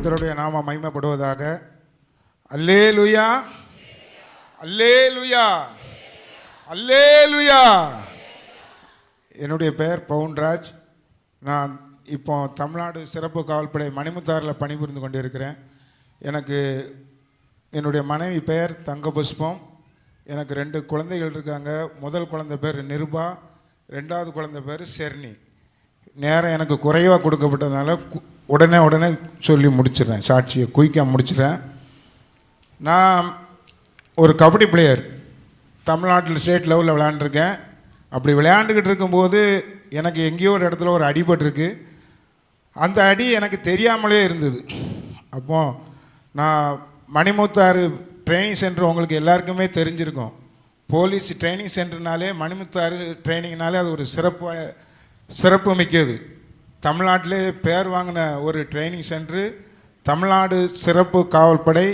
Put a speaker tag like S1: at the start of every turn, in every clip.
S1: கர்த்தருடைய நாமம் மகிமைப்படுவதாக. அல்லேலூயா, அல்லேலூயா, அல்லேலூயா. என்னுடைய பெயர் பவுன்ராஜ். நான் இப்போ தமிழ்நாடு சிறப்பு காவல்படை மணிமுத்தாரில் பணிபுரிந்து கொண்டிருக்கிறேன். எனக்கு என்னுடைய மனைவி பெயர் தங்கபுஷ்பம். எனக்கு 2 குழந்தைகள் இருக்காங்க. முதல் குழந்தை பேர் நிருபா, 2வது குழந்தை பேர் ஷெர்னி. நேரம் எனக்கு குறைவாக கொடுக்கப்பட்டதுனால உடனே சொல்லி முடிச்சிடுறேன். சாட்சியை குயிக்காக முடிச்சிடுறேன். நான் ஒரு கபடி பிளேயர். தமிழ்நாட்டில் ஸ்டேட் லெவலில் விளையாண்டுருக்கேன். அப்படி விளையாண்டுக்கிட்டு இருக்கும்போது எனக்கு எங்கேயோ ஒரு இடத்துல ஒரு அடிபட்டிருக்கு. அந்த அடி எனக்கு தெரியாமலே இருந்தது. அப்போது நான் மணிமுத்தாறு ட்ரைனிங் சென்டர் உங்களுக்கு எல்லாருக்குமே தெரிஞ்சிருக்கும். போலீஸ் ட்ரைனிங் சென்டர்னாலே மணிமுத்தாறு ட்ரைனிங்னாலே அது ஒரு சிறப்பு மிக்கது. தமிழ்நாட்டிலே பேர் வாங்கின ஒரு ட்ரைனிங் சென்ட்ரு தமிழ்நாடு சிறப்பு காவல்படை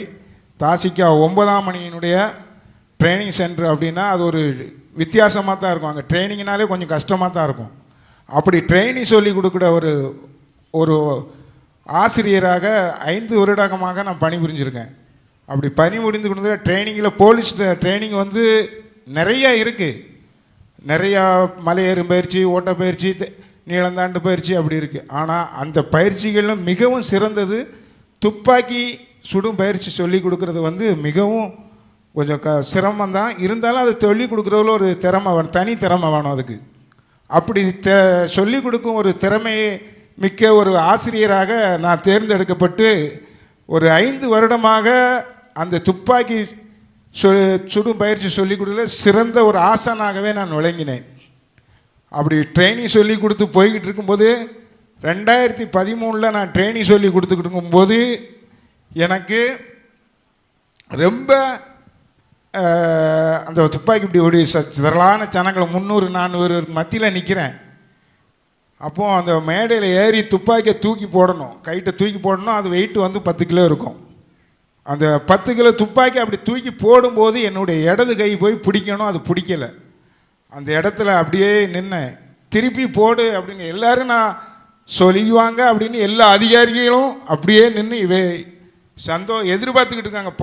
S1: தாசிக்கா 9ஆம் மணியினுடைய ட்ரைனிங் சென்டர். அப்படின்னா அது ஒரு வித்தியாசமாக தான் இருக்கும். அங்கே ட்ரைனிங்னாலே கொஞ்சம் கஷ்டமாக தான் இருக்கும். அப்படி ட்ரைனிங் சொல்லி கொடுக்குற ஒரு ஆசிரியராக 5 வருடமாக நான் பணிபுரிஞ்சிருக்கேன். அப்படி பணிபுரிந்து கொடுத்த ட்ரைனிங்கில் போலீஸ் ட்ரைனிங் வந்து நிறையா இருக்குது. நிறையா மலையேறும் பயிற்சி, ஓட்ட பயிற்சி, நீளந்தாண்டு பயிற்சி அப்படி இருக்குது. ஆனால் அந்த பயிற்சிகளில் மிகவும் சிறந்தது துப்பாக்கி சுடும் பயிற்சி சொல்லி கொடுக்குறது வந்து மிகவும் கொஞ்சம் சிரமம்தான். இருந்தாலும் அது சொல்லிக் கொடுக்குறதுல ஒரு திறமை வேணும், தனி திறமை வேணும் அதுக்கு. அப்படி சொல்லிக் கொடுக்கும் ஒரு திறமையை மிக்க ஒரு ஆசிரியராக நான் தேர்ந்தெடுக்கப்பட்டு ஒரு 5 வருடமாக அந்த துப்பாக்கி சுடும் பயிற்சி சொல்லிக் கொடுக்கல சிறந்த ஒரு ஆசானாகவே நான் விளங்கினேன். அப்படி ட்ரைனிங் சொல்லி கொடுத்து போய்கிட்டு இருக்கும்போது 2013 நான் ட்ரைனிங் சொல்லி கொடுத்துக்கிட்டு இருக்கும்போது எனக்கு ரொம்ப அந்த துப்பாக்கி இப்படி ஒரு திரளான ஜனங்கள் 300-400 மத்தியில் நிற்கிறேன். அப்போது அந்த மேடையில் ஏறி துப்பாக்கியை தூக்கி போடணும், கைட்டை தூக்கி போடணும். அது வெயிட் வந்து 10 கிலோ இருக்கும். அந்த 10 கிலோ துப்பாக்கி அப்படி தூக்கி போடும்போது என்னுடைய இடது கை போய் பிடிக்கணும், அது பிடிக்கலை. அந்த இடத்துல அப்படியே நின்னேன். திருப்பி போடு அப்படின்னு எல்லோரும் நான் சொல்லிக்குவாங்க அப்படின்னு எல்லா அதிகாரிகளும் அப்படியே நின்று எதிர்பார்த்துக்கிட்டு இருக்காங்க.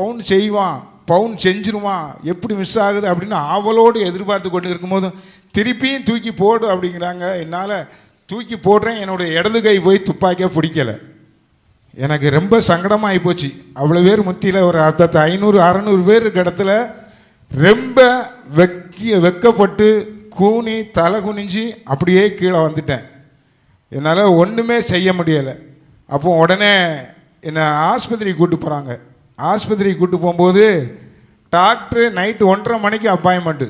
S1: பவுன் செஞ்சிருவான், எப்படி மிஸ் ஆகுது அப்படின்னு ஆவலோடு எதிர்பார்த்து கொண்டு இருக்கும்போது திருப்பியும் தூக்கி போடு அப்படிங்கிறாங்க. என்னால் தூக்கி போடுறேன், என்னுடைய இடது கை போய் துப்பாக்கியாக பிடிக்கலை. எனக்கு ரொம்ப சங்கடமாகி போச்சு. அவ்வளோ பேர் முத்தியில் ஒரு 500-600 பேர் இருக்க இடத்துல ரொம்ப வெக்கப்பட்டு கூனி தலை குனிஞ்சு அப்படியே கீழே வந்துட்டேன். என்னால் ஒன்றுமே செய்ய முடியலை. அப்போ உடனே என்னை ஆஸ்பத்திரிக்கு கூப்பிட்டு போகிறாங்க. ஆஸ்பத்திரிக்கு கூப்பிட்டு போகும்போது டாக்டரு நைட்டு 1:30 மணிக்கு அப்பாயின்மெண்ட்டு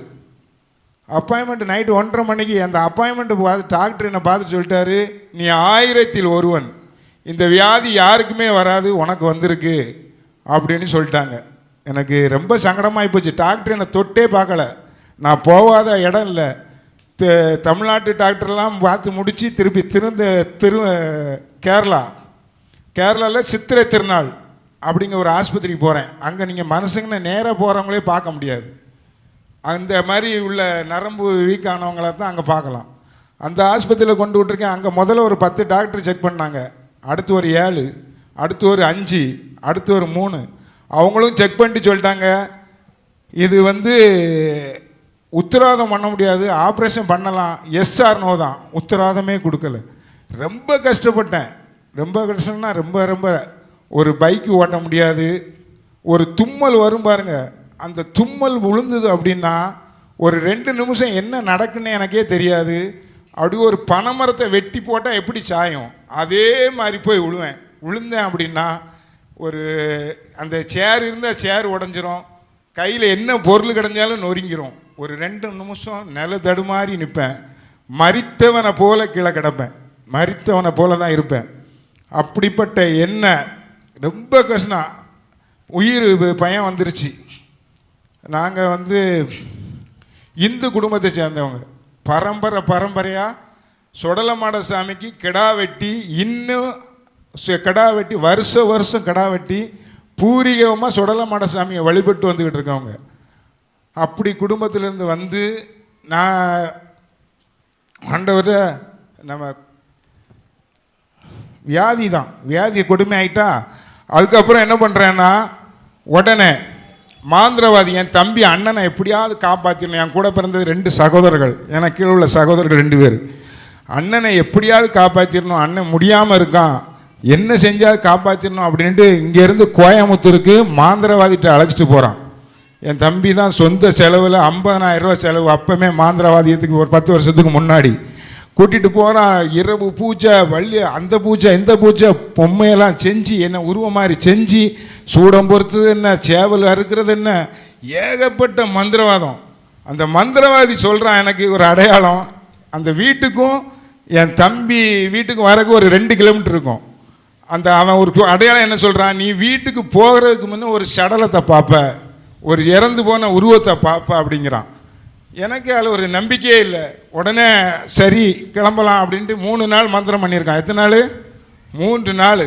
S1: நைட்டு 1:30 மணிக்கு. அந்த அப்பாயின்மெண்ட்டு பார்த்து டாக்டர் என்னை பார்த்து சொல்லிட்டாரு, நீ 1000-ல் ஒருவன், இந்த வியாதி யாருக்குமே வராது, உனக்கு வந்திருக்கு அப்படின்னு சொல்லிட்டாங்க. எனக்கு ரொம்ப சங்கடமாகி போச்சு. டாக்டர் என்னை தொட்டே பார்க்கல. நான் போகாத இடம் இல்லை. தமிழ்நாட்டு டாக்டர்லாம் பார்த்து முடித்து திரும்ப கேரளாவில் சித்திரை திருநாள் அப்படிங்கிற ஒரு ஆஸ்பத்திரிக்கு போகிறேன். அங்கே நீங்கள் மனுஷங்கன்னு நேராக போகிறவங்களே பார்க்க முடியாது. அந்த மாதிரி உள்ள நரம்பு வீக் ஆனவங்கள தான் அங்கே பார்க்கலாம். அந்த ஆஸ்பத்திரியில் கொண்டு விட்டுருக்கேன். அங்கே முதல்ல ஒரு 10 டாக்டர் செக் பண்ணாங்க. அடுத்து ஒரு 7, அடுத்து ஒரு 5, அடுத்து ஒரு 3. அவங்களும் செக் பண்ணிட்டு சொல்லிட்டாங்க, இது வந்து உத்தரவாதம் பண்ண முடியாது, ஆப்ரேஷன் பண்ணலாம், எஸ் ஆர் நோ தான், உத்தரவாதமே கொடுக்கல. ரொம்ப கஷ்டப்பட்டேன். ரொம்ப கஷ்டம்னா ரொம்ப ஒரு பைக்கு ஓட்ட முடியாது. ஒரு தும்மல் வரும் பாருங்க, அந்த தும்மல் விழுந்தது அப்படின்னா ஒரு 2 நிமிஷம் என்ன நடக்குன்னு எனக்கே தெரியாது. அப்படி ஒரு பனைமரத்தை வெட்டி போட்டால் எப்படி சாயும் அதே மாதிரி போய் விழுந்தேன் அப்படின்னா ஒரு அந்த சேர் இருந்தால் சேர் உடஞ்சிரும், கையில் என்ன பொருள் கிடந்தாலும் நொறுங்கிரும். ஒரு 2 நிமிஷம் நில தடுமாறி நிற்பேன். மரித்தவனை போல கீழே கிடப்பேன், மரித்தவனை போல தான் இருப்பேன். அப்படிப்பட்ட என்ன ரொம்ப கஷ்டம். உயிர் பயம் வந்துருச்சு. நாங்கள் வந்து இந்து குடும்பத்தை சேர்ந்தவங்க. பரம்பரையாக சுடலமாட சாமிக்கு கிடா வெட்டி, இன்னும் கிடா வெட்டி வருஷம் கிடா வெட்டி பூரிகமாக சுடலமாட சாமியை வழிபட்டு வந்துக்கிட்டு இருக்கவங்க. அப்படி குடும்பத்திலேருந்து வந்து நான் ஆண்டவரை நம்ம வியாதி கொடுமை ஆகிட்டா அதுக்கப்புறம் என்ன பண்ணுறேன்னா, உடனே மாந்திரவாதி என் தம்பி அண்ணனை எப்படியாவது காப்பாற்றிடணும். என் கூட பிறந்தது 2 சகோதரர்கள், எனக்கு கீழே உள்ள சகோதரர்கள் 2 பேர். அண்ணனை எப்படியாவது காப்பாற்றிடணும், அண்ணன் முடியாமல் இருக்கான், என்ன செஞ்சாவது காப்பாற்றிடணும் அப்படின்ட்டு இங்கேருந்து கோயம்புத்தூருக்கு மாந்திரவாதிகிட்ட அழைச்சிட்டு போகிறான். என் தம்பி தான் சொந்த செலவில் 50,000 ரூபா செலவு. அப்போமே மாந்திரவாதியத்துக்கு ஒரு 10 வருஷத்துக்கு முன்னாடி கூட்டிகிட்டு போகிறான். இரவு பூஜை, வள்ளி, அந்த பூஜை இந்த பூஜை, பொம்மையெல்லாம் செஞ்சு என்ன உருவம் மாதிரி செஞ்சு, சூடம் பொறுத்தது என்ன, சேவல் அறுக்கிறது என்ன, ஏகப்பட்ட மந்திரவாதம். அந்த மந்திரவாதி சொல்கிறான், எனக்கு ஒரு அடையாளம், அந்த வீட்டுக்கும் என் தம்பி வீட்டுக்கும் வரக்கு ஒரு 2 கிலோமீட்டர் இருக்கும். அந்த அவன் ஒரு அடையாளம் என்ன சொல்கிறான், நீ வீட்டுக்கு போகிறதுக்கு முன்னே ஒரு சடலத்தை பார்ப்ப, ஒரு இறந்து போன உருவத்தை பார்ப்ப அப்படிங்கிறான். எனக்கு அதில் ஒரு நம்பிக்கையே இல்லை. உடனே சரி கிளம்பலாம் அப்படின்ட்டு 3 நாள் மந்திரம் பண்ணியிருக்கான். எத்தனை நாள்? 3 நாள்.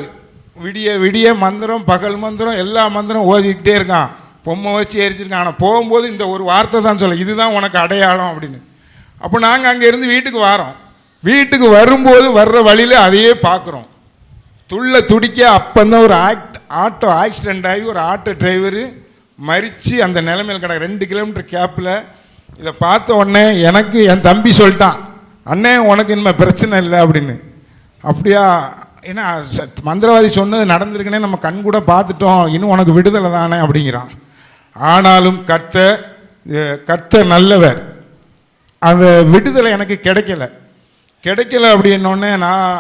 S1: விடிய விடிய மந்திரம், பகல் மந்திரம், எல்லா மந்திரம் ஓதிக்கிட்டே இருக்கான். பொம்மை வச்சு எரிச்சிருக்கான். ஆனால் போகும்போது இந்த ஒரு வார்த்தை தான் சொல்ல, இதுதான் உனக்கு அடையாளம் அப்படின்னு. அப்போ நாங்கள் அங்கேருந்து வீட்டுக்கு வரோம். வீட்டுக்கு வரும்போது வர்ற வழியில் அதையே பார்க்குறோம். துள்ள துடிக்க அப்போந்தான் ஒரு ஆட்டோ ஆக்சிடெண்ட் ஆகி ஒரு ஆட்டோ டிரைவரு மறித்து அந்த நிலைமையில் கிடக்கு 2 கிலோமீட்டர் கேப்பில். இதை பார்த்த உடனே எனக்கு என் தம்பி சொல்லிட்டான், அண்ணே உனக்கு இனிமேல் பிரச்சனை இல்லை அப்படின்னு. அப்படியா? ஏன்னா மந்திரவாதி சொன்னது நடந்திருக்குன்னே நம்ம கண் கூட பார்த்துட்டோம், இன்னும் உனக்கு விடுதலை தானே அப்படிங்கிறான். ஆனாலும் கர்த்தர் நல்லவர். அந்த விடுதலை எனக்கு கிடைக்கல அப்படின்னோடனே நான்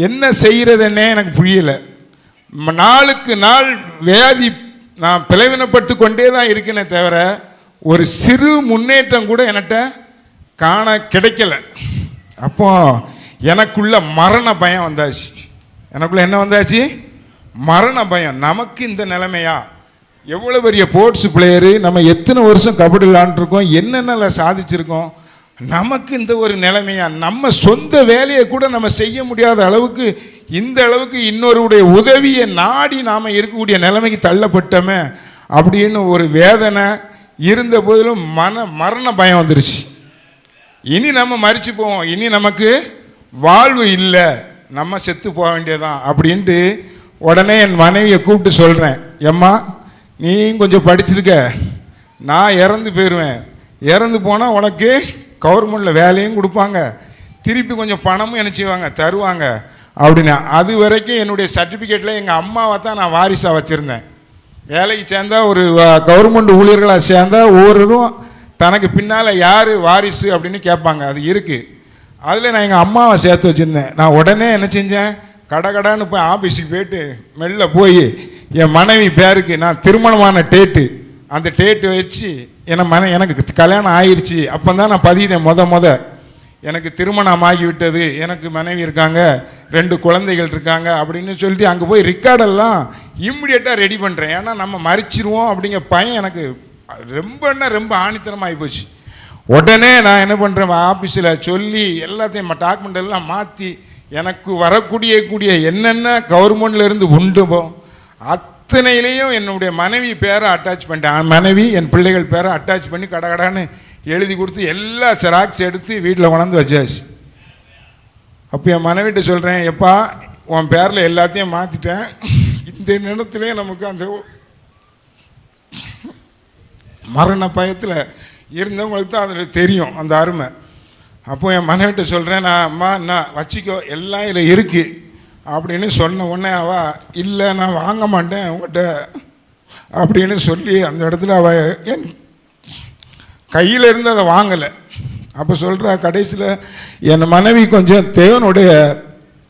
S1: என்ன செய்கிறதுன்னே எனக்கு புரியலை. நாளுக்கு நாள் வியாதி நான் பிளவினப்பட்டு கொண்டே தான் இருக்கேனே தவிர ஒரு சிறு முன்னேற்றம் கூட என்கிட்ட காண கிடைக்கல. அப்போ எனக்குள்ள மரண பயம் வந்தாச்சு. எனக்குள்ள என்ன வந்தாச்சு? மரண பயம். நமக்கு இந்த நிலைமையா? எவ்வளோ பெரிய ஸ்போர்ட்ஸ் பிளேயரு, நம்ம எத்தனை வருஷம் கபடி விளாண்டுருக்கோம், என்னென்ன சாதிச்சிருக்கோம், நமக்கு இந்த ஒரு நிலைமையா? நம்ம சொந்த வேலையை கூட நம்ம செய்ய முடியாத அளவுக்கு, இந்த அளவுக்கு இன்னொருடைய உதவியை நாடி நாம் இருக்கக்கூடிய நிலைமைக்கு தள்ளப்பட்டோமே அப்படின்னு ஒரு வேதனை இருந்த போதிலும் மரண பயம் வந்துருச்சு. இனி நம்ம மரிச்சு போவோம், இனி நமக்கு வாழ்வு இல்லை, நம்ம செத்து போக வேண்டியதான் அப்படின்ட்டு உடனே என் மனைவியை கூப்பிட்டு சொல்கிறேன், எம்மா நீயும் கொஞ்சம் படிச்சிருக்க, நான் இறந்து போயிடுவேன், இறந்து போனால் உனக்கு கவர்மெண்ட்டில் வேலையும் கொடுப்பாங்க, திருப்பி கொஞ்சம் பணமும் என்ன செய்வாங்க, தருவாங்க அப்படின்னு. அது வரைக்கும் என்னுடைய சர்டிஃபிகேட்டில் எங்கள் அம்மாவை தான் நான் வாரிசாக வச்சுருந்தேன். வேலைக்கு சேர்ந்தால் ஒரு கவர்மெண்ட் ஊழியர்களாக சேர்ந்தால் ஒவ்வொருவரும் தனக்கு பின்னால் யார் வாரிசு அப்படின்னு கேட்பாங்க, அது இருக்குது. அதில் நான் எங்கள் அம்மாவை சேர்த்து வச்சுருந்தேன். நான் உடனே என்ன செஞ்சேன், கடகடான்னு போய் ஆஃபீஸுக்கு போயிட்டு மெல்ல போய் என் மனைவி பேருக்கு நான் திருமணமான டேட்டு, அந்த டேட்டு வச்சு எனக்கு கல்யாணம் ஆயிடுச்சு. அப்போ தான் நான் பதிதேன் எனக்கு திருமணம் ஆகிவிட்டது, எனக்கு மனைவி இருக்காங்க, 2 குழந்தைகள் இருக்காங்க அப்படின்னு சொல்லிட்டு அங்கே போய் ரெக்கார்டெல்லாம் இம்மிடியேட்டாக ரெடி பண்ணுறேன். ஏன்னா நம்ம மறிச்சிருவோம் அப்படிங்கிற பயம் எனக்கு ரொம்ப ஆணித்தனமாகி போச்சு. உடனே நான் என்ன பண்ணுறேன், ஆஃபீஸில் சொல்லி எல்லாத்தையும் டாக்குமெண்ட் எல்லாம் மாற்றி எனக்கு வரக்கூடிய என்னென்ன கவர்மெண்ட்லேருந்து உண்டுமோ அத்தனையிலையும் என்னுடைய மனைவி பேரை அட்டாச் பண்ணிட்டேன். மனைவி என் பிள்ளைகள் பேரை அட்டாச் பண்ணி கடகடான்னு எழுதி கொடுத்து எல்லா செராக்ஸ் எடுத்து வீட்டில் கொண்டாந்து வச்சாச்சு. அப்போ என் மனைவிட்ட சொல்கிறேன், எப்பா உன் பேரில் எல்லாத்தையும் மாற்றிட்டேன், இந்த நேரத்திலே நமக்கு அந்த மரண பயத்தில் இருந்தவங்களுக்கு தான் அதில் தெரியும் அந்த அருமை. அப்போது என் மனைவிட்ட சொல்கிறேன், நான் வச்சிக்கோ எல்லாம் இதில் இருக்குது அப்படின்னு சொன்ன உடனே அவள் இல்லை நான் வாங்க மாட்டேன் உங்கள்கிட்ட அப்படின்னு சொல்லி அந்த இடத்துல அவள் என் கையில் இருந்து அதை வாங்கலை. அப்போ சொல்கிறா, கடைசியில் என் மனைவி கொஞ்சம் தேவனுடைய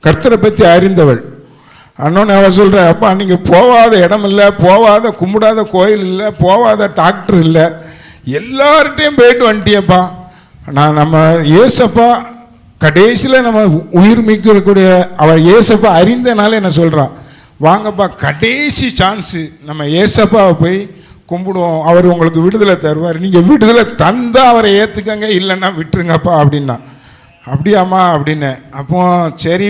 S1: கர்த்தரை பற்றி அறிந்தவள். அண்ணோன்னு அவள் சொல்கிறா, அப்பா நீங்கள் போகாத இடம் இல்லை, போகாத கும்பிடாத கோயில் இல்லை, போகாத டாக்டர் இல்லை, எல்லார்கிட்டையும் போயிட்டு வந்துட்டியப்பா. நம்ம ஏசப்பா கடைசியில் நம்ம உயிர் மீட்கக்கூடிய அவள் ஏசப்பா அறிந்தனால என்ன சொல்கிறான், வாங்கப்பா கடைசி சான்ஸு, நம்ம ஏசப்பாவை போய் கும்பிடுவோம், அவர் உங்களுக்கு விடுதலை தருவார், நீங்கள் விடுதலை தந்தால் அவரை ஏற்றுக்கங்க, இல்லைன்னா விட்டுருங்கப்பா அப்படின்னா. அப்படியாம்மா அப்படின்னு. அப்போ சரி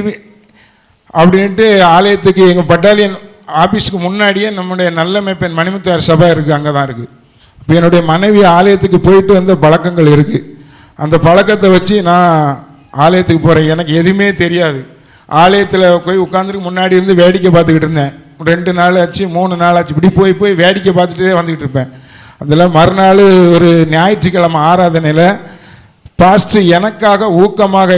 S1: அப்படின்ட்டு ஆலயத்துக்கு எங்கள் பட்டாலியன் ஆஃபீஸுக்கு முன்னாடியே நம்முடைய நல்ல மேய்ப்பன் மணிமுத்தார் சபை இருக்குது, அங்கே தான் இருக்குது. இப்போ என்னுடைய மனைவி ஆலயத்துக்கு போயிட்டு வந்த பழக்கங்கள் இருக்குது. அந்த பழக்கத்தை வச்சு நான் ஆலயத்துக்கு போகிறேன். எனக்கு எதுவுமே தெரியாது. ஆலயத்தில் போய் உட்காந்துருக்கு முன்னாடி இருந்து வேடிக்கை பார்த்துக்கிட்டு இருந்தேன். 2 நாள் ஆச்சு, 3 நாள் ஆச்சு, இப்படி போய் போய் வேடிக்கை பார்த்துட்டே வந்துக்கிட்டு இருப்பேன். அதில் மறுநாள் ஒரு ஞாயிற்றுக்கிழமை ஆராதனையில் பாஸ்டர் எனக்காக ஊக்கமாக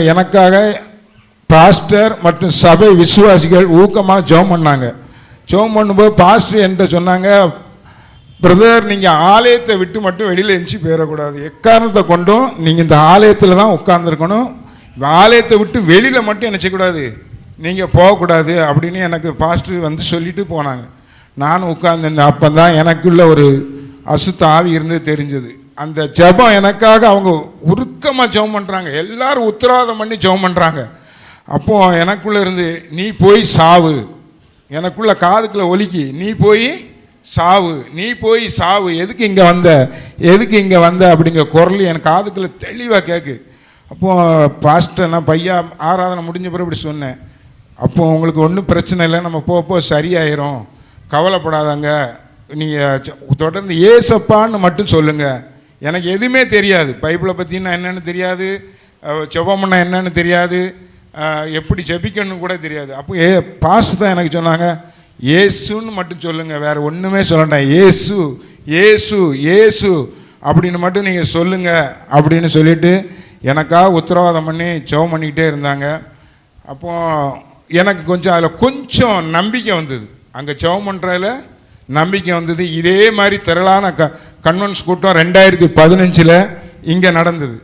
S1: பாஸ்டர் மற்றும் சபை விசுவாசிகள் ஊக்கமாக ஜெபம் பண்ணாங்க. ஜெபம் பண்ணும்போது பாஸ்டர் என்கிட்ட சொன்னாங்க, பிரதர் நீங்கள் ஆலயத்தை விட்டு மட்டும் வெளியில் எந்திச்சு போயிடக்கூடாது, எக்காரணத்தை கொண்டும் நீங்கள் இந்த ஆலயத்தில் தான் உட்கார்ந்துருக்கணும், ஆலயத்தை விட்டு வெளியில் மட்டும் என்ன செய்யக்கூடாது, நீங்கள் போகக்கூடாது அப்படின்னு எனக்கு பாஸ்டர் வந்து சொல்லிட்டு போனாங்க. நானும் உட்கார்ந்துருந்தேன். அப்போ தான் எனக்குள்ள ஒரு அசுத்த ஆவி இருந்து தெரிஞ்சது. அந்த ஜெபம் எனக்காக அவங்க உருக்கமாக ஜெபம் பண்ணுறாங்க, எல்லாரும் உத்தரவாதம் பண்ணி ஜெபம் பண்ணுறாங்க. அப்போது எனக்குள்ளே இருந்து நீ போய் சாவு, எனக்குள்ள காதுக்குள்ள ஒலிக்கி நீ போய் சாவு, நீ போய் சாவு, எதுக்கு இங்கே வந்த அப்படிங்கிற குரல் என் காதுக்குள்ள தெளிவாக கேட்கு. அப்போது பாஸ்டர் நான் பையா ஆராதனை முடிஞ்ச பிறகு இப்படி சொன்னேன், அப்போது உங்களுக்கு ஒன்றும் பிரச்சனை இல்லை, நம்ம போக சரியாயிரும், கவலைப்படாதாங்க, நீங்கள் தொடர்ந்து ஏசப்பான்னு மட்டும் சொல்லுங்கள், எனக்கு எதுவுமே தெரியாது, பைபிளை பற்றினா என்னென்னு தெரியாது, ஜெபம்னா என்னன்னு தெரியாது, எப்படி ஜெபிக்கணும்னு கூட தெரியாது. அப்போ பாஸ்டர் தான் எனக்கு சொன்னாங்க, இயேசுன்னு மட்டும் சொல்லுங்கள், வேறு ஒன்றுமே சொல்லட்டேன், இயேசு இயேசு இயேசு அப்படின்னு மட்டும் நீங்கள் சொல்லுங்கள் அப்படின்னு சொல்லிவிட்டு எனக்காக உத்தரவாதம் பண்ணி ஜெபம் பண்ணிக்கிட்டே இருந்தாங்க. அப்போது எனக்கு கொஞ்சம் நம்பிக்கை வந்தது, அங்கே ஜெபம் பண்ணுறதுல நம்பிக்கை வந்தது. இதே மாதிரி திரளான கன்வென்ஷன் கூட்டம் 2015 இங்கே நடந்தது.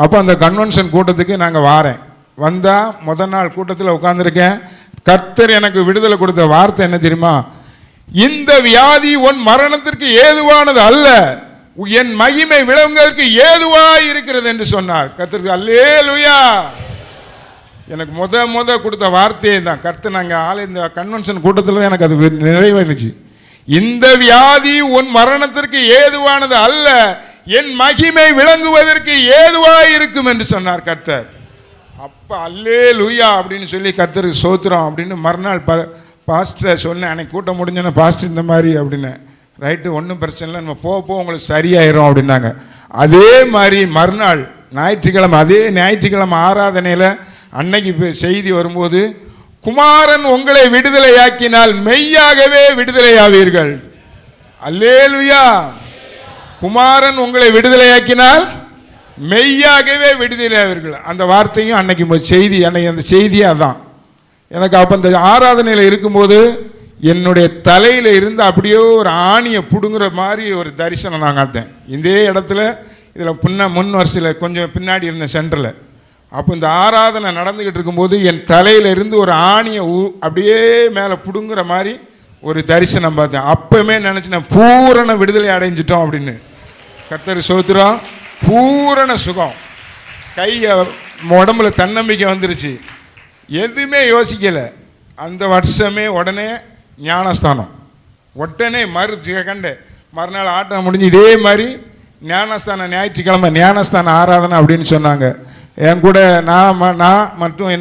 S1: அப்போ அந்த கன்வென்ஷன் கூட்டத்துக்கு நாங்கள் வந்தால் முதல் நாள் கூட்டத்தில் உட்காந்துருக்கேன். கர்த்தர் எனக்கு விடுதலை கொடுத்த வார்த்தை என்ன தெரியுமா, இந்த வியாதி உன் மரணத்திற்கு ஏதுவானது அல்ல, என் மகிமை விளங்குவதற்கு ஏதுவாய் இருக்கிறது என்று சொன்னார். கர்த்தருக்கு அல்லேலூயா. எனக்கு முத கொடுத்த வார்த்தையே தான். கர்த்தர் நாங்கள் இந்த கன்வென்ஷன் கூட்டத்தில் தான் எனக்கு அது நிறைவேறிச்சு. இந்த வியாதி உன் மரணத்திற்கு ஏதுவானது அல்ல, என் மகிமை விளங்குவதற்கு ஏதுவாய் இருக்கும் என்று சொன்னார் கர்த்தர். அப்போ அல்லேலூயா அப்படின்னு சொல்லி கர்த்தருக்கு சோத்திரம் அப்படின்னு மறுநாள் பாஸ்டரை சொன்னேன். அன்னைக்கு கூட்டம் முடிஞ்சோன்னே பாஸ்டர் இந்த மாதிரி அப்படின்னு, ரைட்டு ஒன்றும் பிரச்சனை இல்லை, நம்ம போக உங்களுக்கு சரியாயிரும் அப்படின்னாங்க. அதே மாதிரி மறுநாள் ஞாயிற்றுக்கிழமை ஆராதனையில் அன்னைக்கு செய்தி வரும்போது, குமாரன் உங்களை விடுதலையாக்கினால் மெய்யாகவே விடுதலையாவீர்கள். அல்லேலூயா. குமாரன் உங்களை விடுதலையாக்கினால் மெய்யாகவே விடுதலையாவீர்கள். அந்த வார்த்தையும் அன்னைக்கு அந்த செய்தியே அதான். எனக்கு அப்போ அந்த ஆராதனையில் இருக்கும்போது என்னுடைய தலையில் இருந்து அப்படியே ஒரு ஆணியை பிடுங்குற மாதிரி ஒரு தரிசனம் நான் பார்த்தேன். இதே இடத்துல இதில் முன் வரிசையில் கொஞ்சம் பின்னாடி இருந்த சென்டரில். அப்போ இந்த ஆராதனை நடந்துக்கிட்டு இருக்கும்போது என் தலையில் இருந்து ஒரு ஆணியை அப்படியே மேலே பிடுங்குற மாதிரி ஒரு தரிசனம் பார்த்தேன். அப்போவுமே நினச்சினேன் பூரண விடுதலை அடைஞ்சிட்டோம் அப்படின்னு. கர்த்தர் சோத்திரம். பூரண சுகம், கை உடம்புல தன்னம்பிக்கை வந்துருச்சு, எதுவுமே யோசிக்கலை. அந்த வருஷமே உடனே ஞானஸ்தானம், உடனே மறுநாள் ஆட்டம் முடிஞ்சு இதே மாதிரி ஞானஸ்தானம், ஞாயிற்றுக்கிழமை ஞானஸ்தான ஆராதனை அப்படின்னு சொன்னாங்க. என் கூட நான் மற்றும்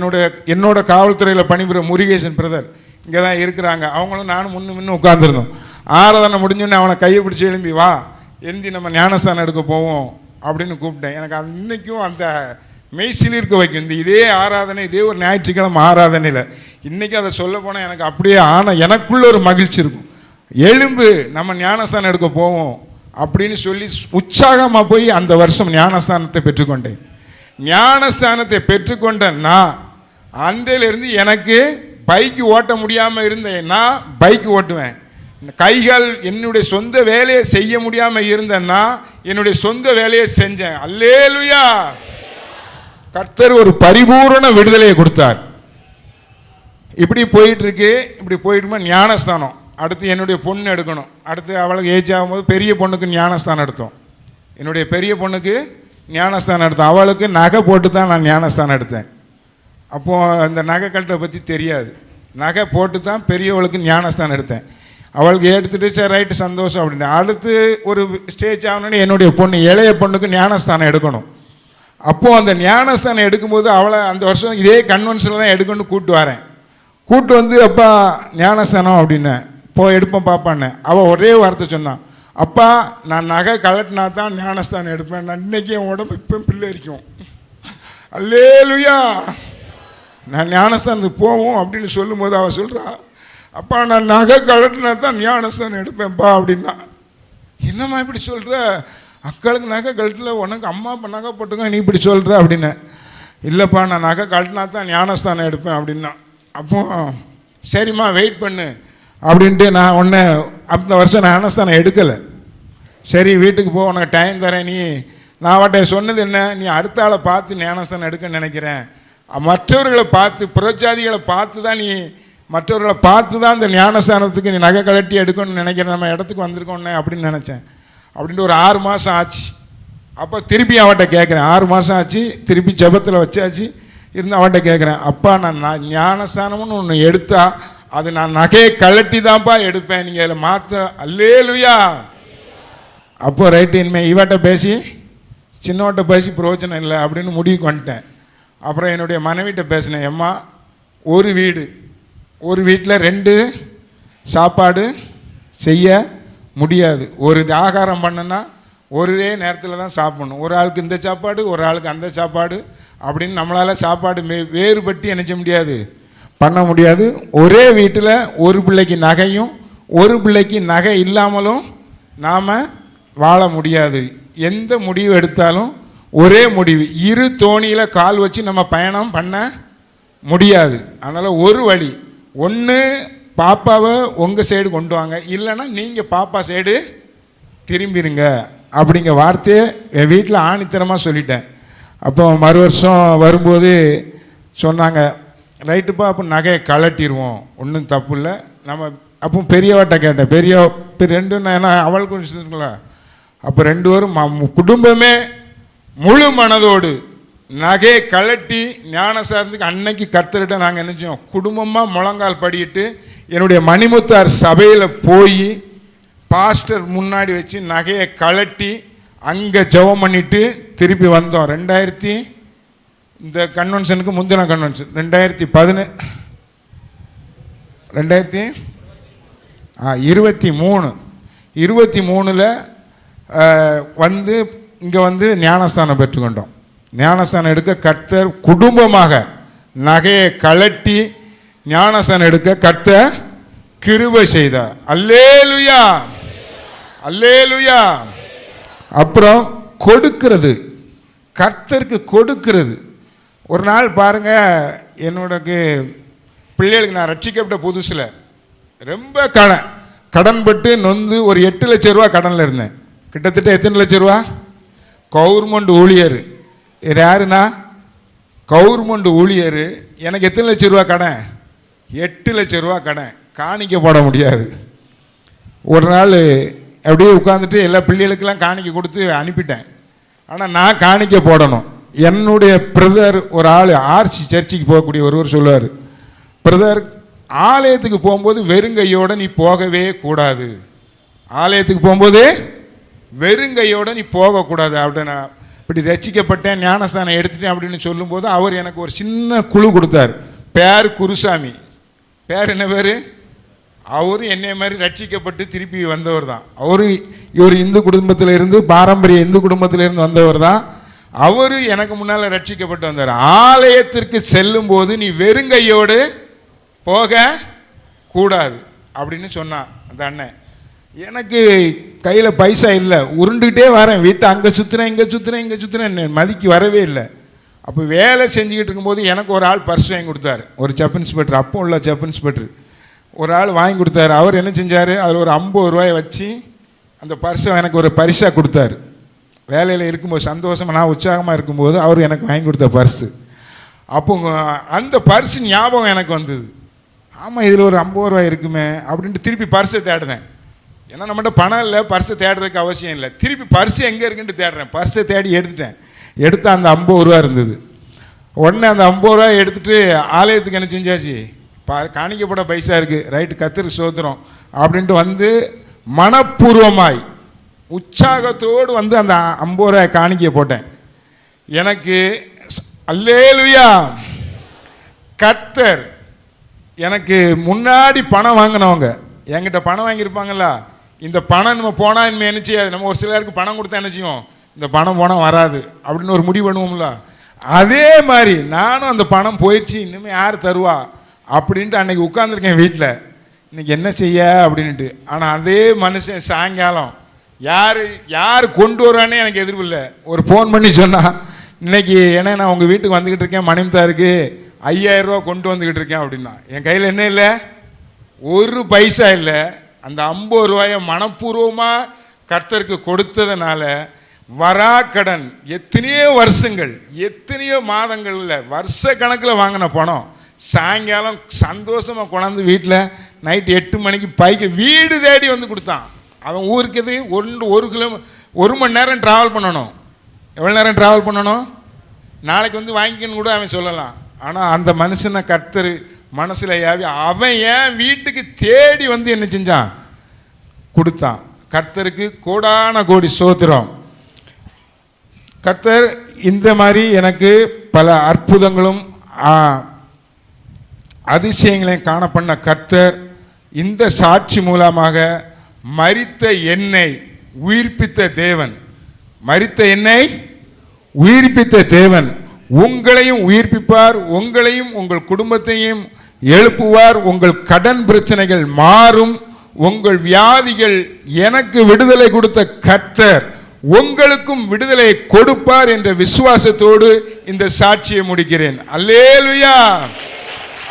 S1: என்னோட காவல்துறையில் பணிபுரியும் முருகேசன் பிரதர் இங்கே தான் இருக்கிறாங்க. அவங்களும் நானும் முன்னு உட்காந்துருந்தோம். ஆராதனை முடிஞ்சோடனே அவனை கையை பிடிச்சி எழும்பி வா, எழுந்தி நம்ம ஞானஸ்தானம் எடுக்க போவோம் அப்படின்னு கூப்பிட்டேன். எனக்கு அது இன்றைக்கும் அந்த மெய்சில் இருக்க வைக்கும். இதே ஆராதனை, இதே ஒரு ஞாயிற்றுக்கிழமை ஆராதனையில் இன்றைக்கி அதை சொல்ல போனால் எனக்கு அப்படியே எனக்குள்ள ஒரு மகிழ்ச்சி இருக்கும். எழும்பு நம்ம ஞானஸ்தானம் எடுக்க போவோம் அப்படின்னு சொல்லி உற்சாகமாக போய் அந்த வருஷம் ஞானஸ்தானத்தை பெற்றுக்கொண்டேன். ஞானஸ்தானத்தை பெற்றுக்கொண்டேன்னா அன்றையிலிருந்து எனக்கு பைக்கு ஓட்ட முடியாமல் இருந்தேன், நான் பைக்கு ஓட்டுவேன். கைகள் என்னுடைய சொந்த வேலையை செய்ய முடியாமல் இருந்தேன்னா என்னுடைய சொந்த வேலையை செஞ்சேன். அல்லேலூயா. கர்த்தர் ஒரு பரிபூரண விடுதலையை கொடுத்தார். இப்படி போயிட்டுமா ஞானஸ்தானம். அடுத்து என்னுடைய பொண்ணு எடுக்கணும். அடுத்து அவளுக்கு ஏஜ் ஆகும்போது பெரிய பொண்ணுக்கு ஞானஸ்தானம் எடுத்தோம். என்னுடைய பெரிய பொண்ணுக்கு ஞானஸ்தானம் எடுத்தோம். அவளுக்கு நகை போட்டு தான் நான் ஞானஸ்தானம் எடுத்தேன். அப்போது அந்த நகை கல்ட்டை பற்றி தெரியாது. நகை போட்டு தான் பெரியவளுக்கு ஞானஸ்தானம் எடுத்தேன். அவளுக்கு எடுத்துகிட்டு சரி ரைட்டு சந்தோஷம் அப்படின்னு. அடுத்து ஒரு ஸ்டேஜ் ஆகணுன்னு என்னுடைய பொண்ணு இளைய பொண்ணுக்கு ஞானஸ்தானம் எடுக்கணும். அப்போது அந்த ஞானஸ்தானம் எடுக்கும்போது அவளை அந்த வருஷம் இதே கன்வென்ஷனில் தான் எடுக்கணும்னு கூப்பிட்டு வந்து அப்பா ஞானஸ்தானம் அப்படின்னேன், எடுப்பேன் பாப்பான்னு. அவள் ஒரே வார்த்தை சொன்னான், அப்பா நான் நகை கலட்டினா தான் ஞானஸ்தானம் எடுப்பேன், நான் இன்றைக்கி என் உடம்பு இப்போ பிள்ளை இருக்கும். அல்லேலூயா. நான் ஞானஸ்தானத்துக்கு போவோம் அப்படின்னு சொல்லும்போது அவள் சொல்கிறா, அப்பா நான் நகை கழட்டினா தான் ஞானஸ்தானம் எடுப்பேன்ப்பா அப்படின்னா. என்னம்மா இப்படி சொல்கிற, அக்காளுக்கு நகை கழட்டில் உனக்கு அம்மா அப்பா நகை போட்டுங்க, நீ இப்படி சொல்கிற அப்படின்னு. இல்லைப்பா நான் நகை கழட்டினா தான் ஞானஸ்தானம் எடுப்பேன் அப்படின்னா. அப்போ சரிம்மா வெயிட் பண்ணு அப்படின்ட்டு நான் ஒன்று அந்த வருஷம் ஞானஸ்தானம் எடுக்கலை. சரி வீட்டுக்கு போ, உனக்கு டைம் தரேன். நான் அவட்ட சொன்னது என்ன, நீ அடுத்த ஆளை பார்த்து ஞானஸ்தானம் எடுக்கன்னு நினைக்கிறேன், மற்றவர்களை பார்த்து புறஜாதிகளை பார்த்து தான் நீ மற்றவர்களை பார்த்து தான் இந்த ஞானஸ்தானத்துக்கு நீ நகை கழட்டி எடுக்கணும்னு நினைக்கிறேன், நம்ம இடத்துக்கு வந்திருக்கோன்னே அப்படின்னு நினச்சேன். அப்படின்ட்டு ஒரு 6 மாதம் ஆச்சு. அப்போ திருப்பி அவட்ட கேட்குறேன், 6 மாதம் ஆச்சு, திருப்பி ஜெபத்தில் வச்சாச்சு, இருந்து அவட்ட கேட்குறேன், அப்பா நான் ஞானஸ்தானம்னு ஒன்று எடுத்தா அது நான் நகையை கழட்டி தான்ப்பா எடுப்பேன், நீங்கள் அதில் மாற்ற. அல்லேலூயா. அப்போ ரைட்டு, இனிமேல் இவட்ட பேசி சின்னவட்ட பேசி பிரயோஜனம் இல்லை அப்படின்னு முடிவுக்கு வந்துட்டேன். அப்புறம் என்னுடைய மனைவிட்ட பேசினேன், எம்மா ஒரு வீட்டில் 2 சாப்பாடு செய்ய முடியாது, ஒரு ஆகாரம் பண்ணுன்னா ஒரே நேரத்தில் தான் சாப்பிடணும், ஒரு ஆளுக்கு இந்த சாப்பாடு ஒரு ஆளுக்கு அந்த சாப்பாடு அப்படின்னு நம்மளால் சாப்பாடு வேறுபட்டு நினைச்ச முடியாது, பண்ண முடியாது. ஒரே வீட்டில் ஒரு பிள்ளைக்கு நகையும் ஒரு பிள்ளைக்கு நகை இல்லாமலும் நாம் வாழ முடியாது. எந்த முடிவு எடுத்தாலும் ஒரே முடிவு, 2 தோணியில் கால் வச்சு நம்ம பயணம் பண்ண முடியாது. அதனால் ஒரு வழி, ஒன்று பாப்பாவை உங்கள் சைடு கொண்டு வாங்க, இல்லைன்னா நீங்கள் பாப்பா சைடு திரும்பிடுங்க அப்படிங்கிற வார்த்தையை என் வீட்டில் ஆணித்தரமாக சொல்லிட்டேன். அப்போ மறு வருஷம் வரும்போது சொன்னாங்க, ரைட்டுப்பா அப்போ நகையை கழட்டிடுவோம், ஒன்றும் தப்பு இல்லை. நம்ம அப்போ பெரியவட்ட கேட்டேன், இப்போ 2 ஏன்னா அவளுக்கு இருக்குங்களா. அப்போ 2 பேரும் குடும்பமே முழு மனதோடு நகையை கழட்டி ஞானஸ்தானத்துக்கு அன்னைக்கு கர்த்தர்கிட்ட நாங்கள் நினைச்சோம், குடும்பமாக முழங்கால் படிட்டு என்னுடைய மணிமுத்தார் சபையில் போய் பாஸ்டர் முன்னாடி வச்சு நகையை கழட்டி அங்கே ஜெபம் பண்ணிவிட்டு திருப்பி வந்தோம். 2000 இந்த கன்வென்ஷனுக்கு முந்தின கன்வென்ஷன் 2023 வந்து இங்கே வந்து ஞானஸ்தானம் பெற்றுக்கொண்டோம். ஞானஸ்தானம் எடுக்க கர்த்தர் குடும்பமாக நகையை கழட்டி ஞானஸ்தானம் எடுக்க கர்த்தர் கிருபை செய்தார். அல்லேலூயா, அல்லேலூயா. அப்புறம் கொடுக்கிறது, கர்த்தருக்கு கொடுக்கிறது. ஒரு நாள் பாருங்கள், என்னோட பிள்ளைகளுக்கு நான் ரட்சிக்கப்பட்ட புதுசில் ரொம்ப கடன்பட்டு நொந்து ஒரு 8 லட்சம் ரூபா கடனில் இருந்தேன். கிட்டத்தட்ட எத்தனை லட்சம் ரூபா? கவர்மெண்ட் ஊழியர். யாருன்னா கவர்மெண்ட் ஊழியர். எனக்கு எத்தனை லட்சம் ரூபா கடன்? 8 லட்சம் ரூபா கடன். காணிக்க போட முடியாது. ஒரு நாள் அப்படியே உட்காந்துட்டு எல்லா பிள்ளைகளுக்கெல்லாம் காணிக்க கொடுத்து அனுப்பிட்டேன். ஆனால் நான் காணிக்க போடணும். என்னுடைய பிரதர் ஒரு ஆள் ஆர்சி சர்ச்சுக்கு போகக்கூடிய ஒருவர் சொல்லுவார், பிரதர் ஆலயத்துக்கு போகும்போது வெறுங்கையோடு நீ போகவே கூடாது, ஆலயத்துக்கு போகும்போது வெறுங்கையோடு நீ போகக்கூடாது அப்படின்னு. இப்படி ரட்சிக்கப்பட்டேன், ஞானஸ்தானம் எடுத்துட்டேன் அப்படின்னு சொல்லும்போது அவர் எனக்கு ஒரு சின்ன குழு கொடுத்தார். பேர் குருசாமி. பேர் என்ன பேர்? அவர் என்னை மாதிரி ரட்சிக்கப்பட்டு திருப்பி வந்தவர் தான். இவர் இந்து குடும்பத்தில் இருந்து, பாரம்பரிய இந்து குடும்பத்தில் இருந்து வந்தவர் தான். அவர் எனக்கு முன்னால் ரட்சிக்கப்பட்டு வந்தார். ஆலயத்திற்கு செல்லும்போது நீ வெறுங்கையோடு போக கூடாது அப்படின்னு சொன்னான் அந்த அண்ணன். எனக்கு கையில் பைசா இல்லை, உருண்டுக்கிட்டே வரேன், வீட்டை அங்கே சுற்றுறேன் இங்கே சுற்றுறேன், மதிக்கு வரவே இல்லை. அப்போ வேலை செஞ்சுக்கிட்டு இருக்கும்போது எனக்கு ஒரு ஆள் பர்ஸ் வாங்கி கொடுத்தாரு, ஒரு சப் இன்ஸ்பெக்டர், அப்போ உள்ள சப் இன்ஸ்பெக்டர் ஒரு ஆள் வாங்கி கொடுத்தாரு. அவர் என்ன செஞ்சார், அதில் ஒரு 50 ரூபாயை வச்சு அந்த பர்ஸை எனக்கு ஒரு பரிசாக கொடுத்தாரு. வேலையில் இருக்கும்போது சந்தோஷமாக நான் உற்சாகமாக இருக்கும்போது அவர் எனக்கு வாங்கி கொடுத்த பர்ஸு. அப்போ அந்த பர்ஸு ஞாபகம் எனக்கு வந்தது. ஆமாம், இதில் ஒரு 50 ரூபாய் இருக்குமே அப்படின்ட்டு திருப்பி பர்ஸை தேடுவேன். ஏன்னா நம்மகிட்ட பணம் இல்லை, பர்ஸை தேடுறதுக்கு அவசியம் இல்லை. திருப்பி பர்ஸு எங்கே இருக்குன்ட்டு தேடுறேன். பர்ஸை தேடி எடுத்து அந்த 50 ரூபா இருந்தது. உடனே அந்த 50 ரூபாய் எடுத்துகிட்டு ஆலயத்துக்கு என்ன செஞ்சாச்சு, காணிக்கப்பட பைசா இருக்குது, ரைட்டு கர்த்தருக்கு ஸ்தோத்திரம் அப்படின்ட்டு வந்து மனப்பூர்வமாய் உற்சாகத்தோடு வந்து அந்த 50 ரூபாய் காணிக்க போட்டேன். எனக்கு அல்லேலூயா, கர்த்தர் எனக்கு முன்னாடி பணம் வாங்கினவங்க என்கிட்ட பணம் வாங்கியிருப்பாங்களா, இந்த பணம் நம்ம போனால் இனிமேல் என்ன செய்யாது, நம்ம ஒரு சிலருக்கு பணம் கொடுத்தா என்ன செய்வோம், இந்த பணம் போனால் வராது அப்படின்னு ஒரு முடிவு பண்ணுவோம்ல, அதே மாதிரி நானும் அந்த பணம் போயிடுச்சு, இனிமேல் யார் தருவா அப்படின்ட்டு அன்றைக்கி உட்காந்துருக்கேன் வீட்டில். இன்னைக்கு என்ன செய்ய அப்படின்ட்டு. ஆனால் அதே மனுஷன் சாயங்காலம் யார் கொண்டு வரானே எனக்கு எதிர்ப்பில்லை. ஒரு ஃபோன் பண்ணி சொன்னால் இன்னைக்கு ஏன்னா நான் உங்கள் வீட்டுக்கு வந்துக்கிட்டு இருக்கேன், மணிமுத்தாருக்கு 5000 ரூபா கொண்டு வந்துக்கிட்டு இருக்கேன் அப்படின்னா, என் கையில் என்ன இல்லை, ஒரு பைசா இல்லை. அந்த 50 ரூபாயை மனப்பூர்வமாக கர்த்தருக்கு கொடுத்ததுனால வராக்கடன் எத்தனையோ வருஷங்கள் எத்தனையோ மாதங்களில் வருஷ கணக்கில் வாங்கின பணம் சாயங்காலம் சந்தோஷமாக கொண்டாந்து வீட்டில் நைட்டு 8 மணிக்கு பைக்கு வீடு தேடி வந்து கொடுத்தான். அவன் ஊருக்கு எது 1 மணி நேரம் ட்ராவல் பண்ணணும். எவ்வளோ நேரம் ட்ராவல் பண்ணணும்? நாளைக்கு வந்து வாங்கிக்கணும்னு கூட அவன் சொல்லலாம். ஆனால் அந்த மனுஷனை கர்த்தர் மனசில் யாவி அவன் ஏன் வீட்டுக்கு தேடி வந்து என்ன செஞ்சான், கொடுத்தான். கர்த்தருக்கு கோடான கோடி ஸ்தோத்திரம். கர்த்தர் இந்த மாதிரி எனக்கு பல அற்புதங்களும் அதிசயங்களையும் காணப்பண்ண கர்த்தர் இந்த சாட்சி மூலமாக மரித்த என்னை உயிர்ப்பித்த தேவன், மரித்த என்னை உயிர்ப்பித்த தேவன் உங்களையும் உயிர்ப்பிப்பார், உங்களையும் உங்கள் குடும்பத்தையும் எழுப்புவார். உங்கள் கடன் பிரச்சனைகள் மாறும், உங்கள் வியாதிகள் எனக்கு விடுதலை கொடுத்த கர்த்தர் உங்களுக்கும் விடுதலை கொடுப்பார் என்ற விசுவாசத்தோடு இந்த சாட்சியை முடிக்கிறேன். அல்லேலூயா,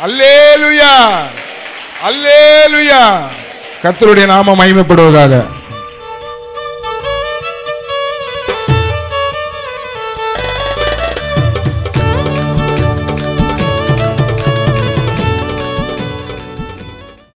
S1: அல்லேலூயா, அல்லேலூயா. கர்த்தருடைய நாமம் மகிமைப்படுவதாக.